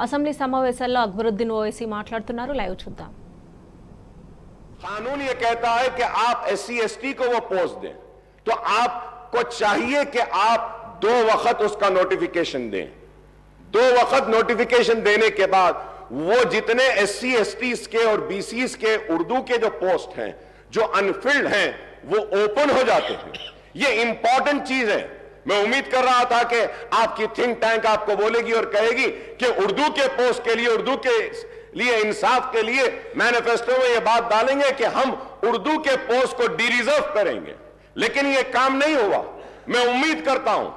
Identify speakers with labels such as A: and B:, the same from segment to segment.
A: Assembly సమావేశాల్లో అక్బరుద్దీన్ ఓవైసీ మాట్లాడుతున్నారు. Live చూద్దాం.
B: कानून ये कहता है कि आप SC ST को वो पोस्ट दें, तो आपको चाहिए कि आप 2 वक्त उसका नोटिफिकेशन दें. 2 वक्त नोटिफिकेशन देने के बाद वो जितने SC STs के और BCs के उर्दू के जो पोस्ट हैं जो अनफिल्ड हैं वो ओपन हो जाते हैं. ये इंपॉर्टेंट चीज है. मैं उम्मीद कर रहा था कि आपकी थिंक टैंक आपको बोलेगी और कहेगी कि उर्दू के पोस्ट के लिए, उर्दू के लिए इंसाफ के लिए मैनिफेस्टो में ये बात डालेंगे कि हम उर्दू के पोस्ट को डिरिजर्व करेंगे. लेकिन ये काम नहीं हुआ. मैं उम्मीद करता हूं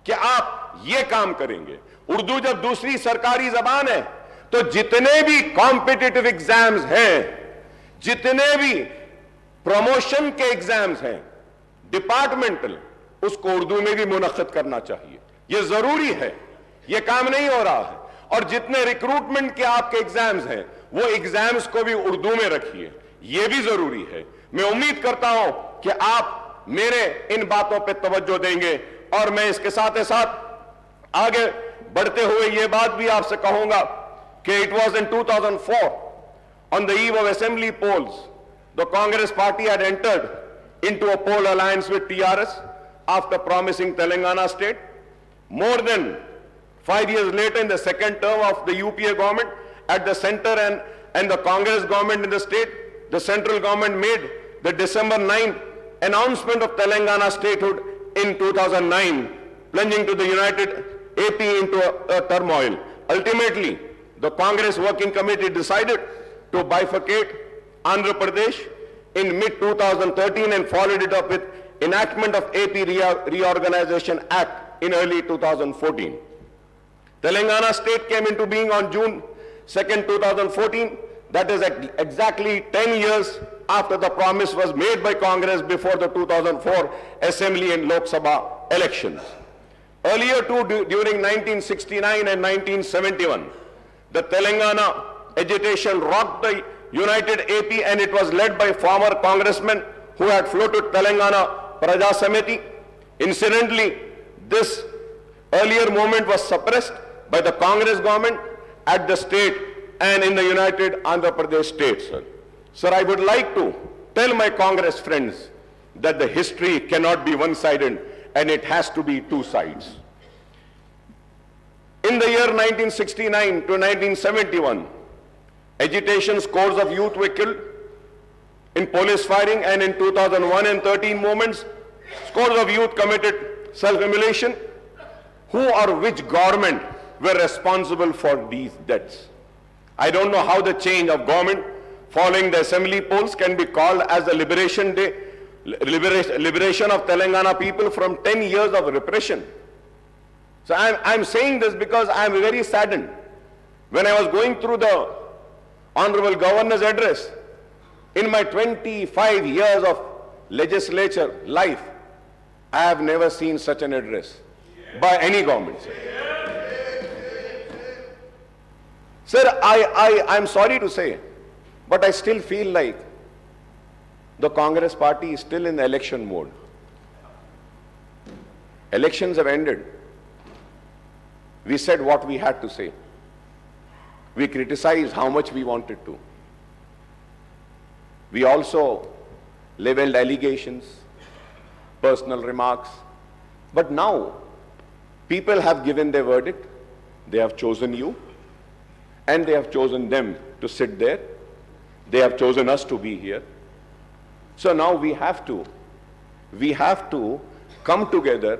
B: कि आप ये काम करेंगे. उर्दू जब दूसरी सरकारी जबान है तो जितने भी कॉम्पिटिटिव एग्जाम्स हैं, जितने भी प्रमोशन के एग्जाम्स हैं डिपार्टमेंटल, उसको उर्दू में भी मुनक्किद करना चाहिए. यह जरूरी है. यह काम नहीं हो रहा है. और जितने रिक्रूटमेंट के आपके एग्जाम्स हैं वो एग्जाम्स को भी उर्दू में रखिए. यह भी जरूरी है. मैं उम्मीद करता हूं कि आप मेरे इन बातों पे तवज्जो देंगे. और मैं इसके साथ ही साथ आगे बढ़ते हुए यह बात भी आपसे कहूंगा कि it was in 2004 on the eve of assembly polls the Congress party had entered into a poll alliance with TRS after promising Telangana state. More than 5 years later, in the second term of the UPA government, at the center and the Congress government in the state, the central government made the December 9th announcement of Telangana statehood in 2009, plunging to the united AP into a turmoil. Ultimately, the Congress Working Committee decided to bifurcate Andhra Pradesh in mid-2013 and followed it up with enactment of AP Reorganization Act in early 2014. Telangana state came into being on June 2nd, 2014. That is exactly 10 years after the promise was made by Congress before the 2004 Assembly and Lok Sabha elections. Earlier too, during 1969 and 1971, the Telangana agitation rocked the United AP, and it was led by former congressmen who had floated Telangana Praja Samiti. Incidentally, this earlier movement was suppressed by the Congress government at the state and in the United Andhra Pradesh state, sir. Sir, I would like to tell my Congress friends that the history cannot be one-sided and it has to be 2 sides. In the year 1969 to 1971, agitation scores of youth were killed in police firing, and in 2001 and 13 movements, scores of youth committed self-immolation. Who or which government were responsible for these deaths? I don't know how the change of government following the assembly polls can be called as the liberation day, liberation of Telangana people from 10 years of repression. So I'm saying this because I'm very saddened. When I was going through the Honorable Governor's address, in my 25 years of legislature life, I have never seen such an address by any government. Sir, I'm sorry to say, but I still feel like the Congress party is still in the election mode. Elections have ended. We said what we had to say. We criticized how much we wanted to. We also leveled allegations, personal remarks. But now, people have given their verdict. They have chosen you, and they have chosen them to sit there. They have chosen us to be here. So now we have to come together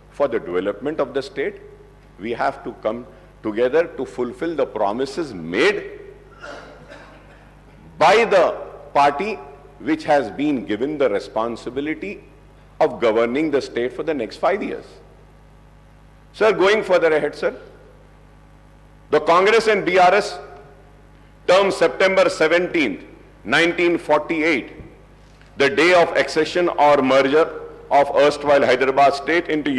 B: for the development of the state. We have to come together to fulfill the promises made by the party which has been given the responsibility of governing the state for the next 5 years. Sir, going further ahead, sir, the Congress and BRS term September 17th, 1948, the day of accession or merger of erstwhile Hyderabad state into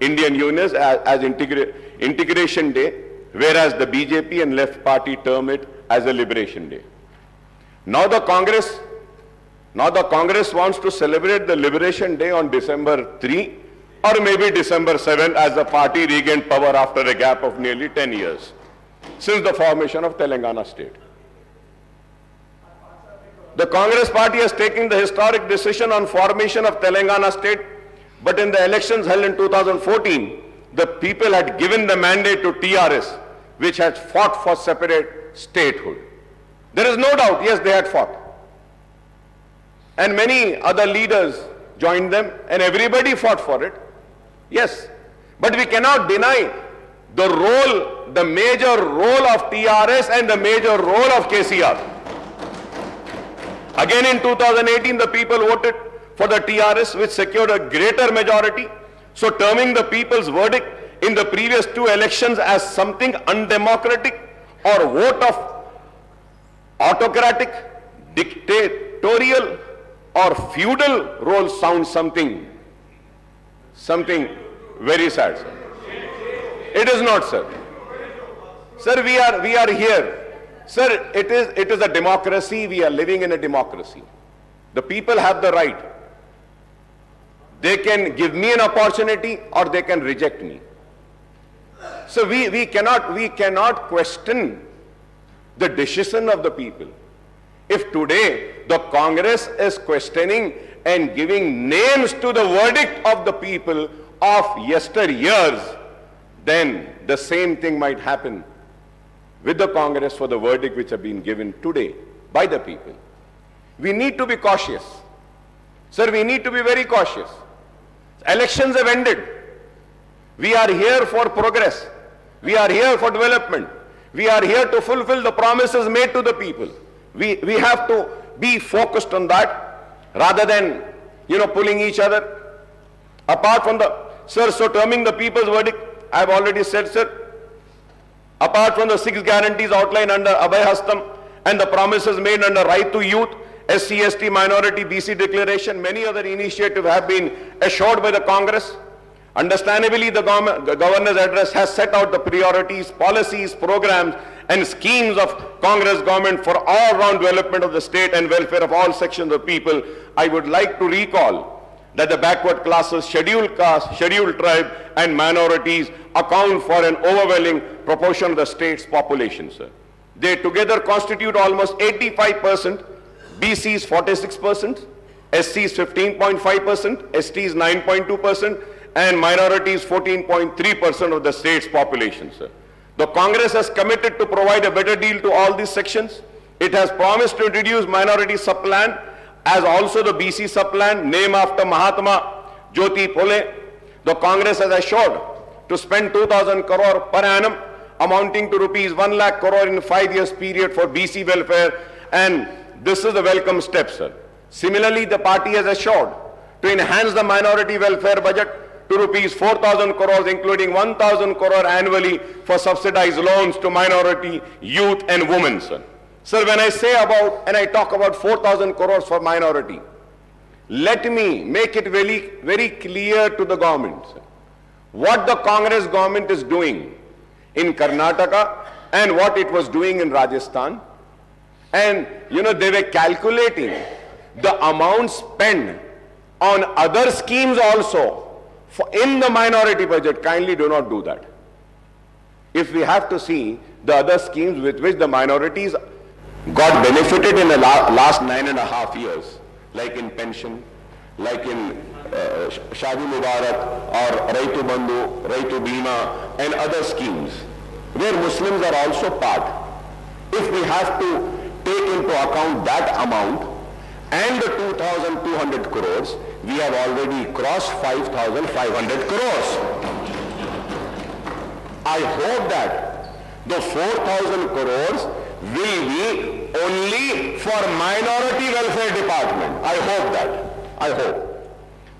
B: Indian Union as integration day, whereas the BJP and left party term it as a liberation day. Now the Congress wants to celebrate the liberation day on December 3 or maybe December 7 as the party regained power after a gap of nearly 10 years. since the formation of Telangana state. The Congress party has taken the historic decision on formation of Telangana state, but in the elections held in 2014, the people had given the mandate to TRS, which has fought for separate statehood. There is no doubt, yes, they had fought. And many other leaders joined them, and everybody fought for it. Yes, but we cannot deny the role, the major role of TRS and the major role of KCR. Again in 2018, the people voted for the TRS, which secured a greater majority. So terming the people's verdict in the previous two elections as something undemocratic or vote of autocratic, dictatorial or feudal role sounds something very sad, sir. It is not, sir. Sir, we are here. Sir, it is a democracy. We are living in a democracy. The people have the right. They can give me an opportunity or they can reject me. So we cannot question the decision of the people. If today the Congress is questioning and giving names to the verdict of the people of yesteryears, then the same thing might happen with the Congress for the verdict which have been given today by the people. We need to be cautious. Sir, we need to be very cautious. Elections have ended. We are here for progress. We are here for development. We are here to fulfill the promises made to the people. We have to be focused on that rather than, pulling each other. Apart from so terming the people's verdict, I have already said, sir, apart from the 6 guarantees outlined under Abhay Hastam and the promises made under Right to Youth, SC/ST Minority BC Declaration, many other initiatives have been assured by the Congress. Understandably, the Governor's address has set out the priorities, policies, programs and schemes of Congress government for all-round development of the state and welfare of all sections of people. I would like to recall that the backward classes, scheduled caste, scheduled tribe and minorities account for an overwhelming proportion of the state's population, sir. They together constitute almost 85%, BCs 46%, SCs 15.5%, STs 9.2%, and minorities 14.3% of the state's population, sir. The Congress has committed to provide a better deal to all these sections. It has promised to introduce minority sub-plan as also the BC sub-plan, named after Mahatma Jyoti Phule. The Congress has assured to spend 2,000 crore per annum, amounting to rupees 1 lakh crore in a 5 years period for BC welfare, and this is a welcome step, sir. Similarly, the party has assured to enhance the minority welfare budget to rupees 4,000 crores, including 1,000 crore annually for subsidized loans to minority, youth and women, sir. Sir, when I say about, and I talk about 4,000 crores for minority, let me make it very, very clear to the government, sir, what the Congress government is doing in Karnataka and what it was doing in Rajasthan. And, they were calculating the amount spent on other schemes also in the minority budget. Kindly do not do that. If we have to see the other schemes with which the minorities got benefited in the last 9.5 years, like in pension, like in Shadi Mubarak or Raitu Bandhu, Raitu Bima and other schemes, where Muslims are also part. If we have to take into account that amount and the 2,200 crores, we have already crossed 5,500 crores. I hope that the 4,000 crores will be only for minority welfare department. I hope that. I hope.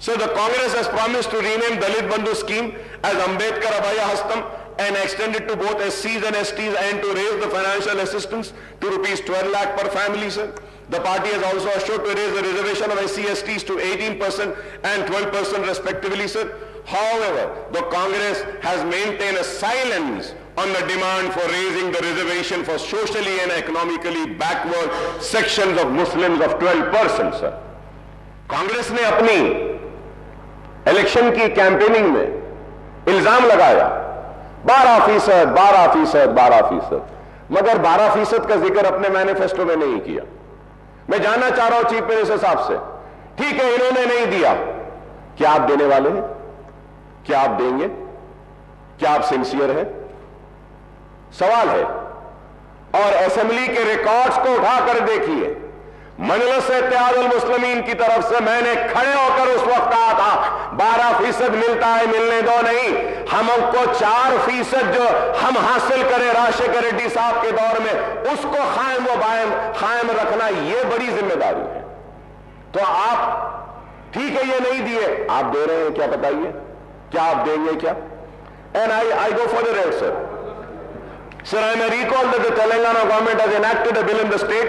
B: So the Congress has promised to rename Dalit Bandhu scheme as Ambedkar Abhay Hastam and extend it to both SCs and STs and to raise the financial assistance to rupees 12 lakh per family, sir. The party has also assured to raise the reservation of SC/STs to 18% and 12% respectively, sir. However, the Congress has maintained a silence on the demand for raising the reservation for socially and economically backward sections of Muslims of 12%, sir. Congress ने अपनी election की campaigning में इल्जाम लगाया 12%, 12%, 12%, मगर 12% का जिक्र अपने मैनिफेस्टो में नहीं किया। मैं जानना चाह रहा हूं चीफ मिनिस्टर साहब से, ठीक है इन्होंने नहीं दिया, क्या आप देने वाले हैं? क्या आप देंगे? क्या आप सिंसियर हैं? सवाल है। और असेंबली के रिकॉर्ड्स को उठाकर देखिए, मजलिस इत्तेहादुल मुस्लिमीन की तरफ से मैंने खड़े होकर उस वक्त कहा था 12% मिलता है, मिलने दो नहीं, हमको 4% जो हम हासिल करें राशिद रेड्डी साहब के दौर में, उसको कायम रखना ये बड़ी जिम्मेदारी है। तो आप ठीक है ये नहीं दिए, आप दे रहे हैं क्या बताइए? क्या आप देंगे क्या? And I go for the red sir. Sir, I may recall that the Telangana government has enacted a bill in the state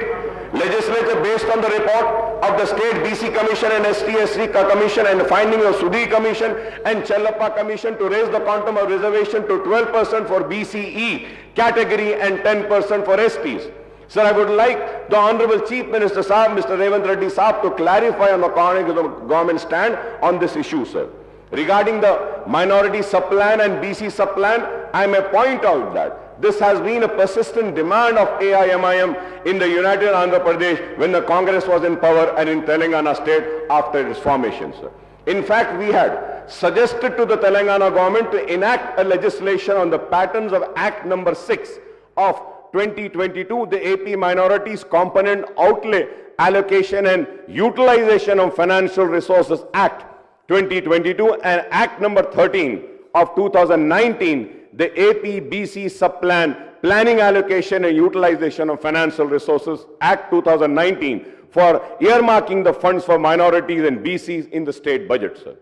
B: legislature based on the report of the state BC Commission and STSC Commission and the finding of Sudhi Commission and Chelaka Commission to raise the quantum of reservation to 12% for BCE category and 10% for STs. Sir, I would like the Honorable Chief Minister Sahab, Mr. Revanth Reddy Sahab, to clarify on the government stand on this issue, sir. Regarding the minority sub-plan and BC sub-plan, I may point out that this has been a persistent demand of AIMIM in the United Andhra Pradesh when the Congress was in power and in Telangana state after its formation, sir. In fact, we had suggested to the Telangana government to enact a legislation on the patterns of Act number 6 of 2022, the AP Minorities Component Outlay Allocation and Utilization of Financial Resources Act 2022 and Act number 13 of 2019, the AP-BC Sub-Plan Planning Allocation and Utilization of Financial Resources Act 2019 for earmarking the funds for minorities and BCs in the state budget, sir.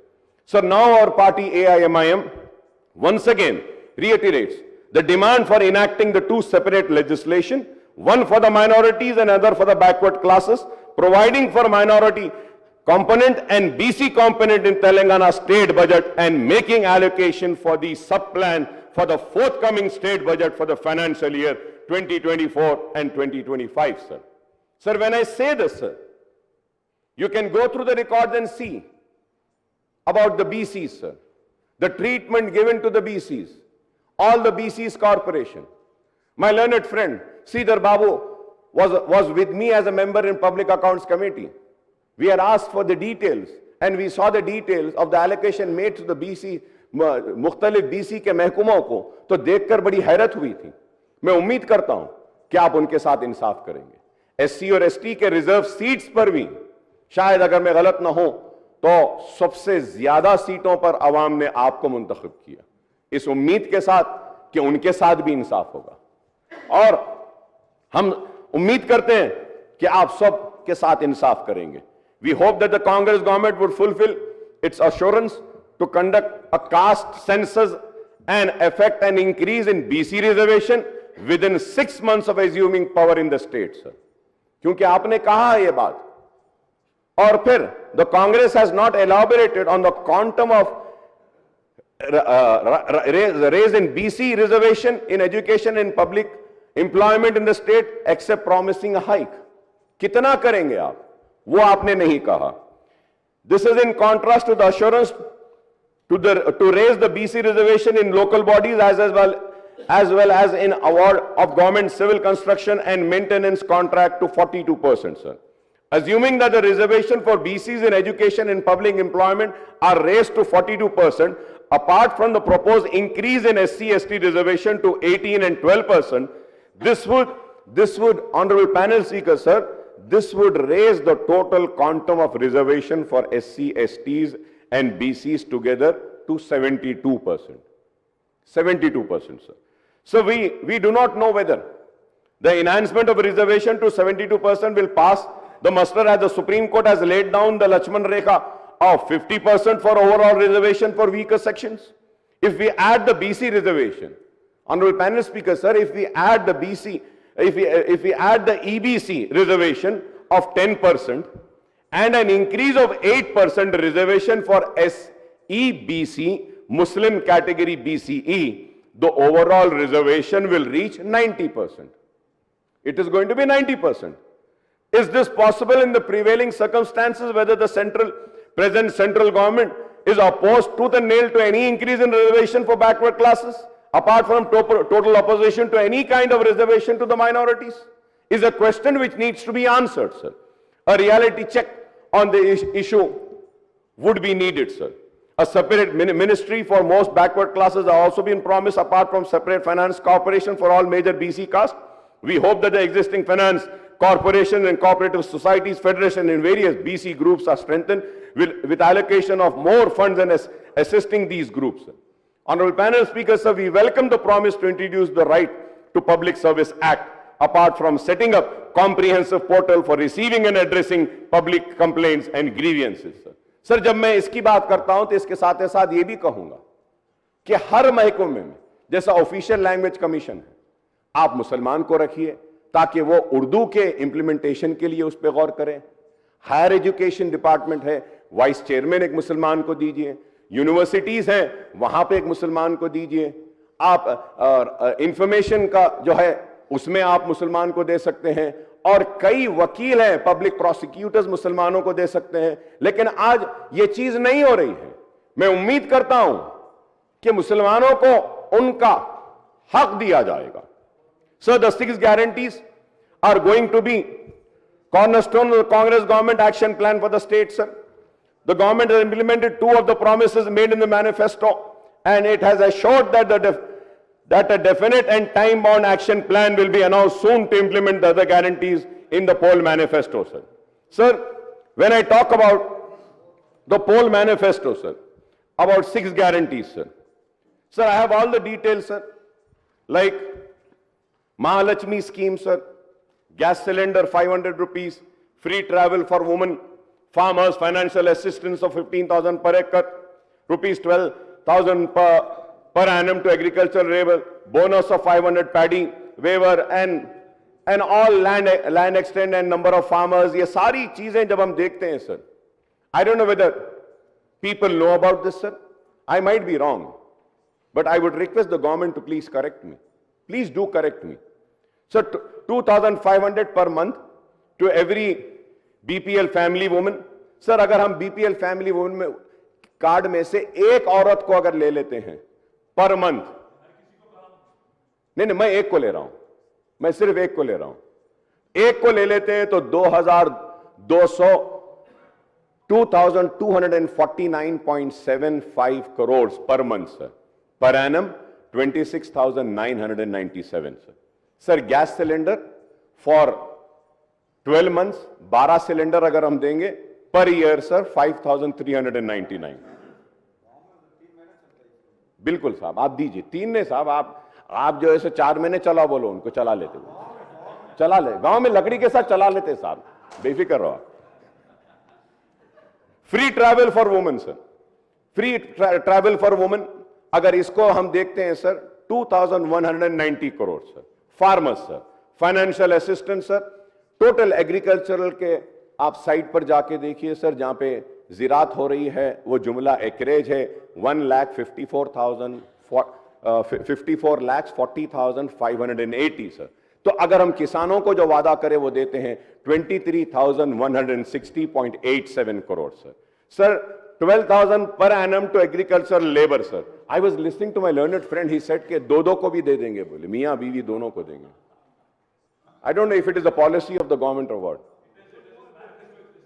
B: So now our party AIMIM once again reiterates the demand for enacting the two separate legislation, one for the minorities and another for the backward classes, providing for minority component and BC component in Telangana state budget and making allocation for the sub-plan for the forthcoming state budget for the financial year 2024 and 2025, sir. Sir, when I say this, sir, you can go through the records and see about the BCs, sir. The treatment given to the BCs, all the BCs corporation. My learned friend, Sridhar Babu, was with me as a member in Public Accounts Committee. We had asked for the details and we saw the details of the allocation made to the BC, मुख्तलिफ BC के महकुमों को, तो देखकर बड़ी हैरत हुई थी। मैं उम्मीद करता हूं कि आप उनके साथ इंसाफ करेंगे। एससी और एसटी के रिजर्व सीट्स पर भी शायद अगर मैं गलत ना हो तो सबसे ज्यादा सीटों पर अवाम ने आपको मुंतखब किया, इस उम्मीद के साथ कि उनके साथ भी इंसाफ होगा। और हम उम्मीद करते हैं कि आप सब के साथ इंसाफ करेंगे। We hope that the Congress government would fulfill its assurance to conduct a caste census and effect an increase in BC reservation within 6 months of assuming power in the state, sir. क्योंकि आपने कहा है ये बात, और फिर the Congress has not elaborated on the quantum of raise in BC reservation in education and public employment in the state except promising a hike. कितना करेंगे आप, वो आपने नहीं कहा. This is in contrast to the assurance to raise the BC reservation in local bodies as well as in award of government civil construction and maintenance contract to 42%, sir. Assuming that the reservation for BCs in education and public employment are raised to 42%, apart from the proposed increase in SC/ST reservation to 18 and 12%, this would, Honorable Panel Speaker, sir, this would raise the total quantum of reservation for SC, STs and BCs together to 72%. 72%, sir. So we do not know whether the enhancement of reservation to 72% will pass the muster as the Supreme Court has laid down the Lakshman Rekha of 50% for overall reservation for weaker sections. If we add the BC reservation, Honorable Panel Speaker, sir, if we add the BC, if we add the EBC reservation of 10% and an increase of 8% reservation for SEBC, Muslim category BCE, the overall reservation will reach 90%. It is going to be 90%. Is this possible in the prevailing circumstances, whether the present central government is opposed tooth and nail to any increase in reservation for backward classes? apart from total opposition to any kind of reservation to the minorities, is a question which needs to be answered, sir. A reality check on the issue would be needed, sir. A separate ministry for most backward classes has also been promised, apart from separate finance corporation for all major BC castes. We hope that the existing finance corporations and cooperative societies federation in various BC groups are strengthened with allocation of more funds and assisting these groups. Honorable panel speakers, sir, we welcome the promise to introduce the Right to Public Service Act, apart from setting up comprehensive portal for receiving and addressing public complaints and grievances. Sir, जब मैं इसकी बात करता हूं तो इसके साथ साथ ये भी कहूंगा कि हर महकमे में जैसा ऑफिशियल लैंग्वेज कमीशन है, आप मुसलमान को रखिए ताकि वो उर्दू के इंप्लीमेंटेशन के लिए उस पर गौर करें। हायर एजुकेशन डिपार्टमेंट है, वाइस चेयरमैन एक मुसलमान को दीजिए। यूनिवर्सिटीज हैं, वहां पे एक मुसलमान को दीजिए। आप इंफॉर्मेशन का जो है उसमें आप मुसलमान को दे सकते हैं, और कई वकील हैं, पब्लिक प्रोसिक्यूटर्स मुसलमानों को दे सकते हैं। लेकिन आज ये चीज नहीं हो रही है। मैं उम्मीद करता हूं कि मुसलमानों को उनका हक दिया जाएगा। Sir, the 6 guarantees are going to be cornerstone of the Congress government action plan for the state, sir. The government has implemented 2 of the promises made in the manifesto, and it has assured that a definite and time-bound action plan will be announced soon to implement the other guarantees in the poll manifesto, sir. Sir, when I talk about the poll manifesto, sir, about 6 guarantees, sir. Sir, I have all the details, sir. Like Mahalakshmi scheme, sir, gas cylinder 500 rupees, free travel for women, farmers, financial assistance of 15,000 per acre, rupees 12,000 per annum to agricultural labor, bonus of 500 paddy waiver, and all land extent and number of farmers. ये सारी चीजें जब हम देखते हैं, sir, I don't know whether people know about this, sir. I might be wrong, but I would request the government to please correct me. Please do correct me. So 2,500 per month to every BPL family woman. Sir, अगर हम BPL family woman में card में से एक औरत को अगर ले लेते हैं पर मंथ, नहीं, मैं एक को ले रहा हूं, मैं सिर्फ एक को ले रहा हूं, एक को ले लेते हैं तो 2,249.75 crores per month, sir. Per annum 26,997, sir. Sir, gas cylinder for 12 months 12 cylinder अगर हम देंगे पर ईयर, सर 5,399। बिल्कुल साहब, आप दीजिए। 3 ने साहब, आप जो ऐसे 4 महीने चला बोलो, उनको चला लेते हो, चला ले, गांव में लकड़ी के साथ चला लेते साहब, बेफिक्र रहो। Free travel for women, sir, free travel for women अगर इसको हम देखते हैं sir 2,190 crore, sir. Farmers, sir, financial assistance, sir, total agricultural के आप साइट पर जाके देखिए सर, जहां पे जिरात हो रही है वो जुमला एकरेज है 1,54,40,580, सर। तो अगर हम किसानों को जो वादा करें वो देते हैं 23,160.87 करोड़, सर। सर, 12,000 पर annum to agricultural labour, sir. I was listening to my learned friend, he said के दो को भी दे देंगे, बोले मियां बीवी दोनों को देंगे। I don't know if it is the policy of the government और what.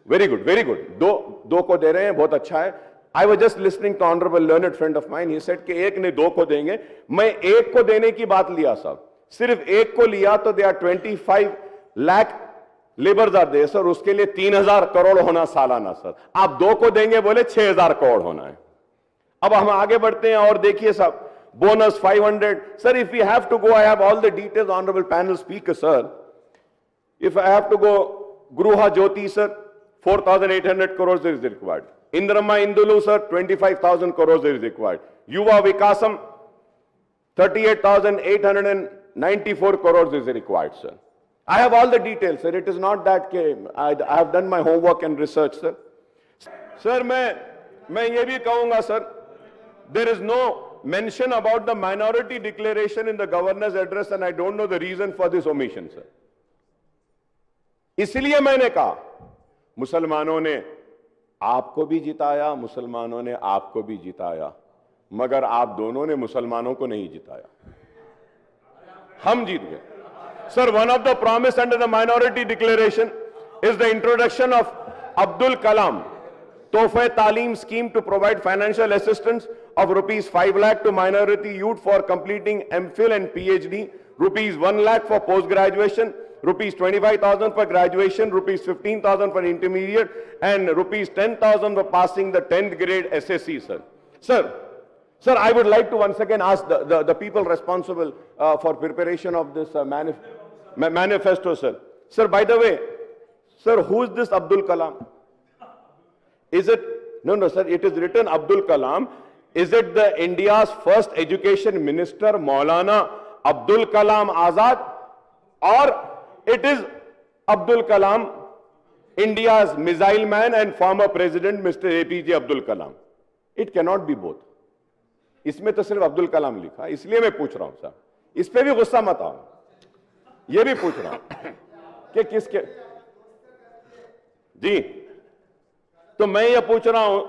B: Very good, very good, दो को दे रहे हैं, बहुत अच्छा है। I was just listening to honourable learned friend of mine, he said कि एक ने 2 को देंगे। मैं एक को देने की बात लिया साहब, सिर्फ एक को लिया तो they are 25 lakh labours are they, sir. उसके लिए 3,000 करोड़ होना सालाना, सर। आप 2 को देंगे बोले 6,000 करोड़ होना है। अब हम आगे बढ़ते हैं और देखिए साहब, bonus 500, sir. If you have to go, I have all the details, honourable panel speaker, sir. If I have to go, Gruha Jyothi, sir, 4,800 crores is required. Indrama Indulu, sir, 25,000 crores is required. Yuva Vikasam, 38,894 crores is required, sir. I have all the details, sir. It is not that I have done my homework and research, sir. Sir, मैं ये भी कहूंगा, sir, there is no mention about the minority declaration in the governor's address, and I don't know the reason for this omission, sir. इसलिए मैंने कहा, मुसलमानों ने आपको भी जिताया, मुसलमानों ने आपको भी जिताया, मगर आप दोनों ने मुसलमानों को नहीं जिताया। हम जीत गए. Sir, one of the promise under the minority declaration is the introduction of Abdul Kalam Tohfa Talim scheme to provide financial assistance of rupees 5 lakh to minority youth for completing MPhil and PhD, rupees 1 lakh for post-graduation, rupees 25,000 for graduation, rupees 15,000 for intermediate, and rupees 10,000 for passing the 10th grade SSC, sir. Sir, I would like to once again ask the people responsible for preparation of this manifesto, sir. Sir, by the way, sir, who is this Abdul Kalam? Is it, no, sir, it is written Abdul Kalam. Is it the India's first education minister, Maulana Abdul Kalam Azad? Or it is Abdul Kalam, India's missile man and former president, Mr. APJ Abdul Kalam? It cannot be both. इसमें तो सिर्फ अब्दुल कलाम लिखा, इसलिए मैं पूछ रहा हूं साहब, इस पे भी गुस्सा मत आओ. ये भी पूछ रहा हूं कि किसके जी. तो मैं ये पूछ रहा हूं,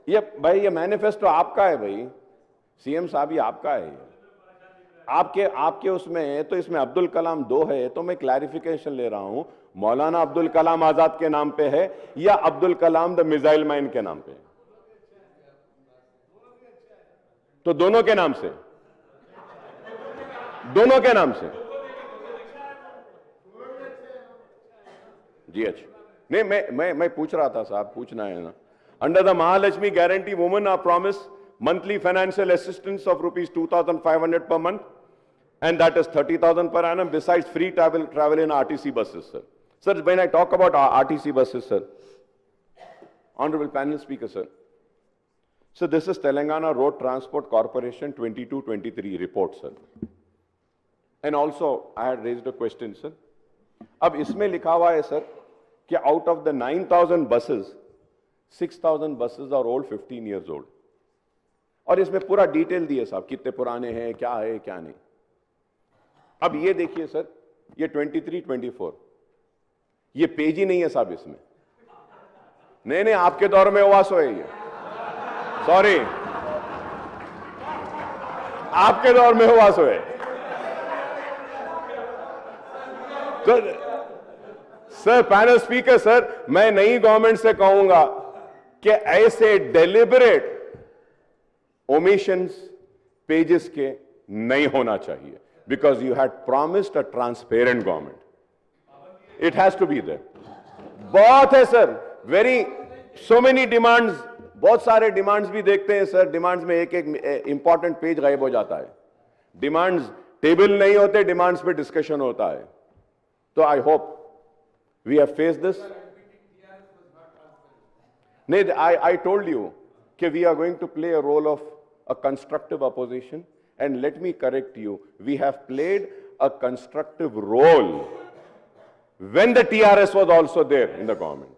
B: ये भाई ये मैनिफेस्टो आपका है भाई, सीएम साहब, ये आपका है. आपके उसमें है, तो इसमें अब्दुल कलाम 2 है, तो मैं क्लैरिफिकेशन ले रहा हूं, मौलाना अब्दुल कलाम आजाद के नाम पे है या Abdul Kalam the missile man के नाम पे? तो दोनों के नाम से, दोनों के नाम से जी. अच्छा, नहीं, मैं पूछ रहा था साहब, पूछना है ना. Under the Mahalakshmi guarantee women are promise monthly financial assistance of rupees 2,500 per month, and that is 30,000 per annum, besides free travel in RTC buses, sir. Sir, when I talk about RTC buses, sir, Honorable Panel Speaker, sir, so this is Telangana Road Transport Corporation 22-23 report, sir. And also, I had raised a question, sir. अब इसमें लिखा हुआ है, sir, कि out of the 9,000 buses, 6,000 buses are old, 15 years old. और इसमें पूरा detail दिए साहब, कितने पुराने हैं, क्या है, क्या नहीं. अब ये देखिए सर, ये 23-24, ये पेज ही नहीं है साहब इसमें. नहीं, आपके दौर में ओवासो है ये. सॉरी, आपके दौर में ओवासो है. तो सर, पैनल स्पीकर सर, मैं नई गवर्नमेंट से कहूंगा कि ऐसे डेलिबरेट omissions pages के नहीं होना चाहिए, because you had promised a transparent government. It has to be there. बहुत है सर, so many demands, बहुत सारे डिमांड्स भी देखते हैं सर. डिमांड्स में एक इंपॉर्टेंट पेज गायब हो जाता है. डिमांड्स टेबल नहीं होते, डिमांड्स पे डिस्कशन होता है. तो I hope we have face this. नहीं, आई टोल्ड यू कि we are going to play a role of a constructive opposition, and let me correct you, we have played a constructive role when the TRS was also there in the government.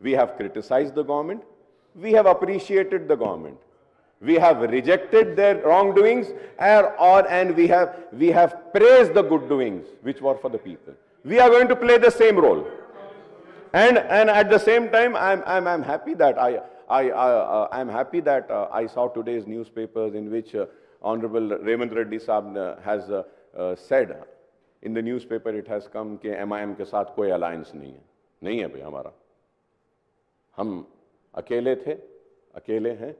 B: We have criticized the government, we have appreciated the government, we have rejected their wrongdoings, and we have praised the good doings which were for the people. We are going to play the same role, and at the same time I'm happy that I'm happy that I saw today's newspapers in which Honorable Revant Reddy Saab has said, in the newspaper it has come कि MIM के साथ कोई alliance नहीं है भाई हमारा. हम अकेले थे, अकेले हैं,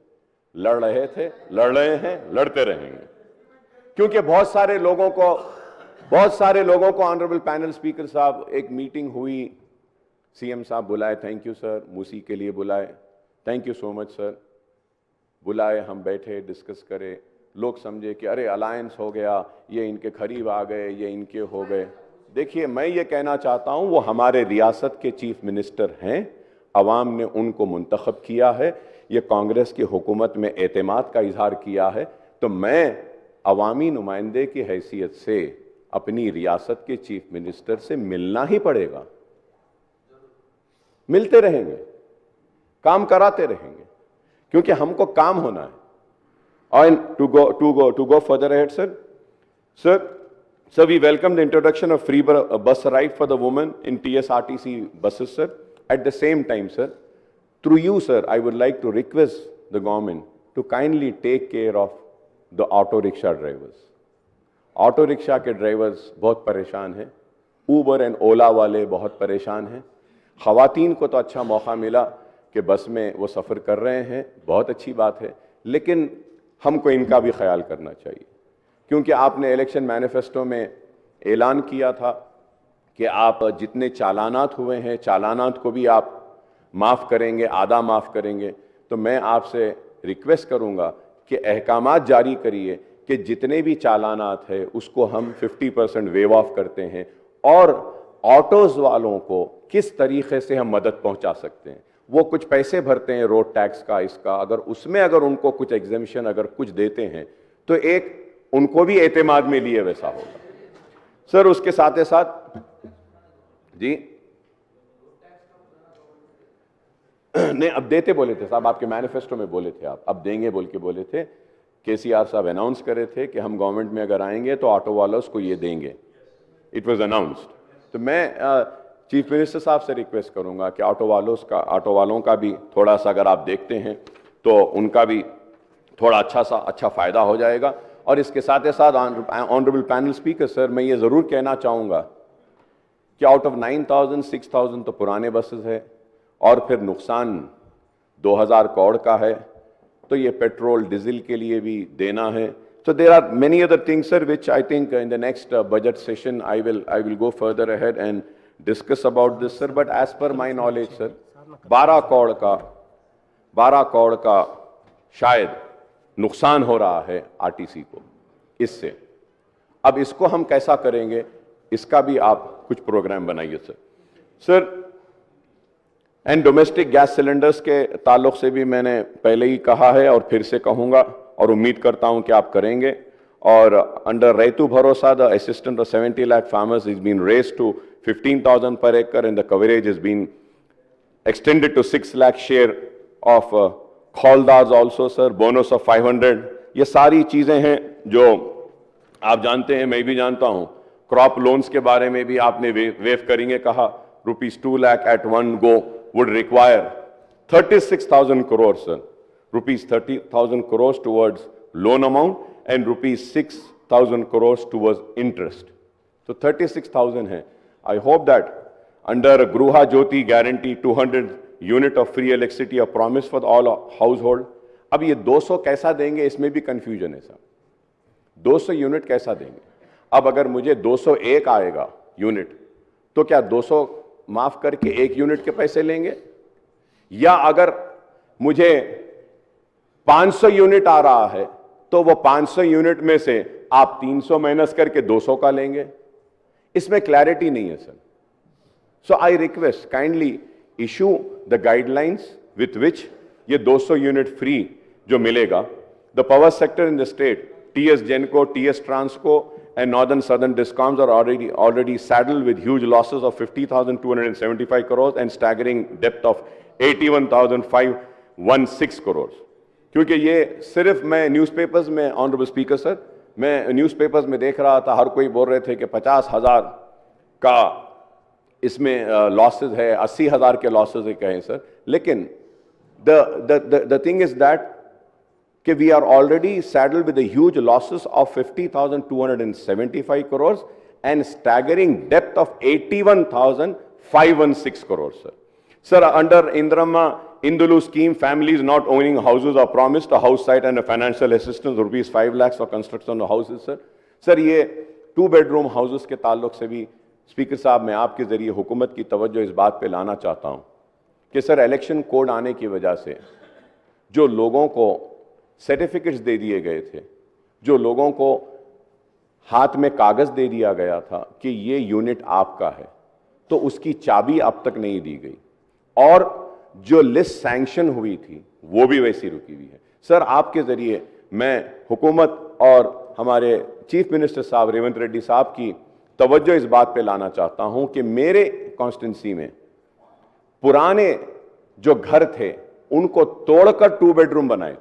B: लड़ रहे थे, लड़ रहे हैं, लड़ते रहेंगे. क्योंकि बहुत सारे लोगों को ऑनरेबल पैनल स्पीकर साहब, एक मीटिंग हुई, सीएम साहब बुलाए, थैंक यू सर, मूसी के लिए बुलाए, thank you so much sir, बुलाए, हम बैठे, डिस्कस करे, लोग समझे कि अरे अलायंस हो गया, ये इनके करीब आ गए, ये इनके हो गए. देखिए, मैं ये कहना चाहता हूं, वो हमारे रियासत के चीफ मिनिस्टर हैं, अवाम ने उनको मुंतखब किया है, ये कांग्रेस की हुकूमत में एतमाद का इजहार किया है. तो मैं अवामी नुमाइंदे की हैसियत से अपनी रियासत के चीफ मिनिस्टर से मिलना ही पड़ेगा. मिलते रहेंगे, काम कराते रहेंगे, क्योंकि हमको काम होना है. And to go further ahead, sir, we welcome the introduction of free bus ride for the women in TSRTC buses, sir. At the same time, sir, through you, sir, I would like to request the government to kindly take care of the auto rickshaw drivers.
C: Auto rickshaw के drivers बहुत परेशान हैं, Uber and ओला वाले बहुत परेशान हैं। ख़वातीन को तो अच्छा मौका मिला कि बस में वो सफ़र कर रहे हैं, बहुत अच्छी बात है, लेकिन हमको इनका भी ख्याल करना चाहिए, क्योंकि आपने इलेक्शन मैनिफेस्टो में ऐलान किया था कि आप जितने चालानात हुए हैं, चालानात को भी आप माफ़ करेंगे, आधा माफ़ करेंगे। तो मैं आपसे रिक्वेस्ट करूंगा कि अहकामात जारी करिए कि जितने भी चालानात है उसको हम 50% वेव ऑफ करते हैं, और ऑटोज़ वालों को किस तरीके से हम मदद पहुंचा सकते हैं। वो कुछ पैसे भरते हैं रोड टैक्स का, इसका, अगर उसमें अगर उनको कुछ एग्जेम्पशन अगर कुछ देते हैं तो एक उनको भी एतमाद में लिए वैसा होगा। सर उसके साथ साथ जी नहीं, अब देते बोले थे साहब, आपके मैनिफेस्टो में बोले थे आप, अब देंगे बोल के बोले थे। केसीआर साहब अनाउंस करे थे कि हम गवर्नमेंट में अगर आएंगे तो ऑटो वालों को ये देंगे, इट वाज अनाउंस्ड। तो मैं चीफ मिनिस्टर साहब से रिक्वेस्ट करूंगा कि ऑटो वालों का भी थोड़ा सा अगर आप देखते हैं तो उनका भी थोड़ा अच्छा फायदा हो जाएगा। और इसके साथ ही साथ ऑनरेबल पैनल स्पीकर सर, मैं ये ज़रूर कहना चाहूँगा कि आउट ऑफ 9,000 6,000 तो पुराने बसेस है, और फिर नुकसान 2,000 करोड़ का है, तो ये पेट्रोल डीजल के लिए भी देना है। So there are many other things, sir, which I think in the next budget session I will go further ahead and discuss about this, sir. But as per my knowledge, sir, 12 crore का शायद नुकसान हो रहा है RTC को इससे। अब इसको हम कैसा करेंगे, इसका भी आप कुछ प्रोग्राम बनाइए sir. Sir and domestic gas cylinders के ताल्लुक से भी मैंने पहले ही कहा है और फिर से कहूंगा, और उम्मीद करता हूं कि आप करेंगे। और under Rythu Bharosa the assistant of 70 lakh farmers is been raised to 15,000 per acre and the coverage has been extended to 6 lakh share of khaldars also, sir, bonus of 500। ये सारी चीजें हैं जो आप जानते हैं, मैं भी जानता हूं। क्रॉप लोन्स के बारे में भी आपने वेव करेंगे कहा, ₹2 lakh at one go would require 36,000 crores, sir, ₹30,000 crores towards loan amount and ₹6,000 crores towards interest, so 36,000 है। I hope that under Gruha Jyoti guarantee 200 unit of free electricity, a promise for all household। अब ये 200 कैसा देंगे, इसमें भी confusion है साहब। 200 unit कैसा देंगे? अब अगर मुझे 201 आएगा यूनिट, तो क्या 200 माफ करके 1 यूनिट के पैसे लेंगे, या अगर मुझे 500 यूनिट आ रहा है तो वो 500 यूनिट में से आप 300 माइनस करके 200 का लेंगे? इसमें क्लैरिटी नहीं है sir. So I request kindly issue the guidelines with which ये 200 यूनिट फ्री जो मिलेगा। The power sector in the state, TS GENCO, TS TRANSCO and northern southern discoms are already saddled with huge losses of 50,275 crores and staggering debt of 81,516 crores। क्योंकि ये सिर्फ मैं newspapers में, honourable speaker sir, मैं newspapers में देख रहा था, हर कोई बोल रहे थे कि 50,000 का इसमें लॉसेज है, 80,000 के लॉसेज है कहें सर, लेकिन the thing is that कि we are already saddled with the huge losses of 50,275 crores and staggering debt of 81,516 crores, sir. Sir, under Indrama Indulu scheme, families not owning houses are promised a house site and a financial assistance ₹5 lakhs for construction of houses, sir. Sir, ये 2 bedroom houses के ताल्लुक से भी speaker साहब मैं आपके जरिए हुकूमत की तवज्जो इस बात पे लाना चाहता हूं कि सर इलेक्शन कोड आने की वजह से जो लोगों को सर्टिफिकेट्स दे दिए गए थे, जो लोगों को हाथ में कागज दे दिया गया था कि ये यूनिट आपका है, तो उसकी चाबी अब तक नहीं दी गई, और जो लिस्ट सैंक्शन हुई थी वो भी वैसी रुकी हुई है। सर आपके जरिए मैं हुकूमत और हमारे चीफ मिनिस्टर साहब रेवंत रेड्डी साहब की तवज्जो इस बात पे लाना चाहता हूं कि मेरे कॉन्स्टिट्यूंसी में पुराने जो घर थे उनको तोड़कर 2 बेडरूम बनाए थे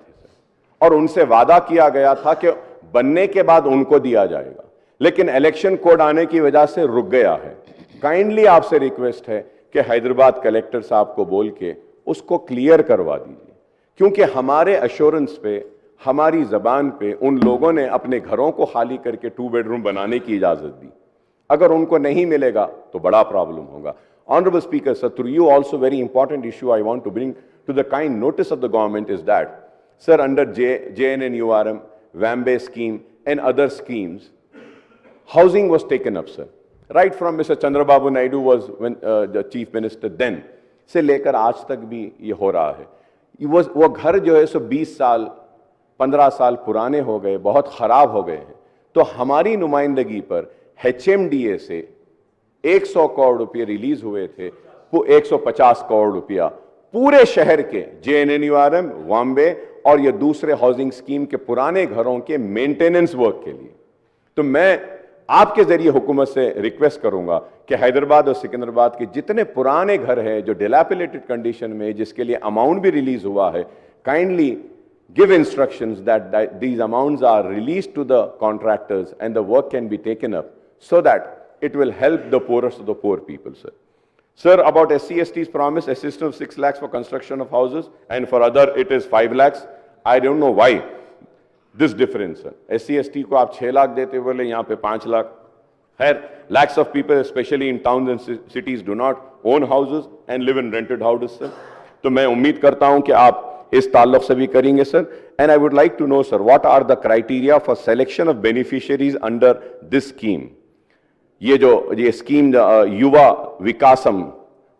C: और उनसे वादा किया गया था कि बनने के बाद उनको दिया जाएगा, लेकिन इलेक्शन कोड आने की वजह से रुक गया है। काइंडली आपसे रिक्वेस्ट है कि हैदराबाद कलेक्टर साहब को बोल के उसको क्लियर करवा दीजिए, क्योंकि हमारे अश्योरेंस पे हमारी जबान पे उन लोगों ने अपने घरों को खाली करके 2 बेडरूम बनाने की इजाजत दी। अगर उनको नहीं मिलेगा तो बड़ा प्रॉब्लम होगा। Honorable Speaker, sir, through you also very important issue I want to bring to the kind notice of the government is that, sir, under JNNURM, WAMBE scheme and other schemes, housing was taken up, sir. Right from Mr. Chandrababu Naidu was the chief minister then, से लेकर आज तक भी ये हो रहा है। वो घर जो है सो 20 साल 15 साल पुराने हो गए, बहुत खराब हो गए हैं। तो हमारी नुमाइंदगी पर HMDA से 100 करोड़ रुपए रिलीज हुए थे, वो 150 करोड़ रुपया पूरे शहर के JNNURM, वाम्बे और ये दूसरे हाउसिंग स्कीम के पुराने घरों के मेंटेनेंस वर्क के लिए। तो मैं आपके जरिए हुकूमत से रिक्वेस्ट करूंगा कि हैदराबाद और सिकंदराबाद के जितने पुराने घर हैं जो डिलैपिलेटेड कंडीशन में, जिसके लिए अमाउंट भी रिलीज हुआ है, kindly give instructions that these amounts are released to the contractors and the work can be taken up so that it will help the poorest of the poor people, sir. Sir, about SC/ST's promise assistance of 6 lakhs for construction of houses and for other it is 5 lakhs. I don't know why this difference, sir. SC/ST को आप 6 लाख देते बोले, यहाँ पे 5 लाख है। Lakhs of people, especially in towns and cities, do not own houses and live in rented houses, sir. तो मैं उम्मीद करता हूँ कि आप इस ताल्लुक से भी करेंगे, sir. And I would like to know, sir, what are the criteria for selection of beneficiaries under this scheme. ये स्कीम युवा विकासम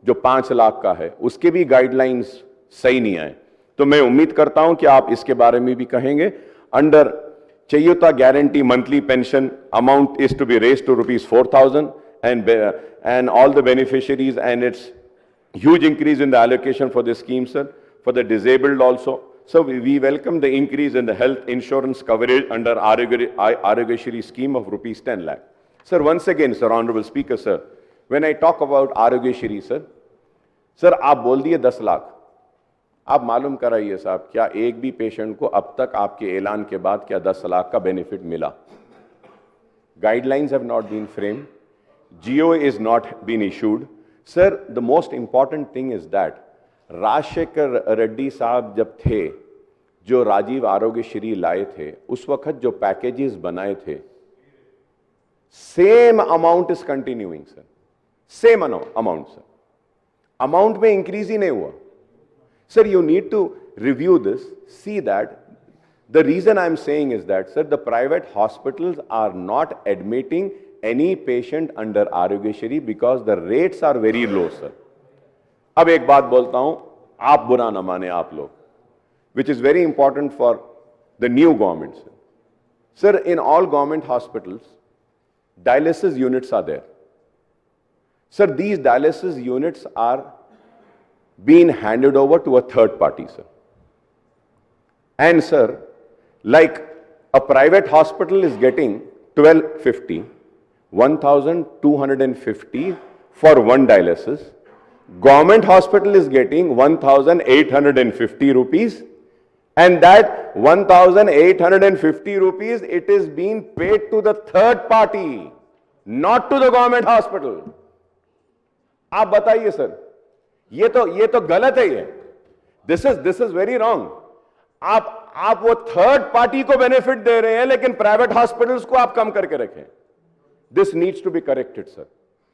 C: जो 5 लाख का है, उसके भी गाइडलाइंस सही नहीं आए। तो मैं उम्मीद करता हूं कि आप इसके बारे में भी कहेंगे। Under Cheyutha guarantee monthly pension amount is to be raise to ₹4,000 and all the beneficiaries, and it's huge increase in the allocation for this scheme, sir. For the disabled also. So we welcome the increase in the health insurance coverage under Arogyashri scheme of ₹10 lakh. Sir, once again, sir, Honorable Speaker, sir, when I talk about Arogyashri, sir, आप बोल दिए 10 लाख। आप मालूम कराइए साहब, क्या एक भी पेशेंट को अब तक आपके ऐलान के बाद क्या 10 लाख का बेनिफिट मिला? Guidelines have not been framed. GO is not been issued. Sir, the most important thing is that Rajshekhar Reddy साहब जब थे, जो राजीव आरोग्यश्री लाए थे, उस वक्त जो पैकेजेस बनाए थे, same amount is continuing, sir. Same amount, sir. Amount में इंक्रीज ही नहीं हुआ। Sir, you need to review this, see that the reason I am saying is that, sir, the private hospitals are not admitting any patient under Arogyasri because the rates are very low, sir. अब एक बात बोलता हूं, आप बुरा ना माने आप लोग, which is very important for the new government, sir. Sir, in all government hospitals, dialysis units are there. Sir, these dialysis units are being handed over to a third party, sir. And sir, like a private hospital is getting 1250, 1250 for one dialysis. Government hospital is getting 1,850 rupees, and that 1,850 rupees, it is being paid to the third party, not to the government hospital. आप बताइए sir, ये तो गलत है। ये this is very wrong. आप वो third party को बेनिफिट दे रहे हैं, लेकिन प्राइवेट हॉस्पिटल्स को आप कम करके रखें। This needs to be corrected, sir.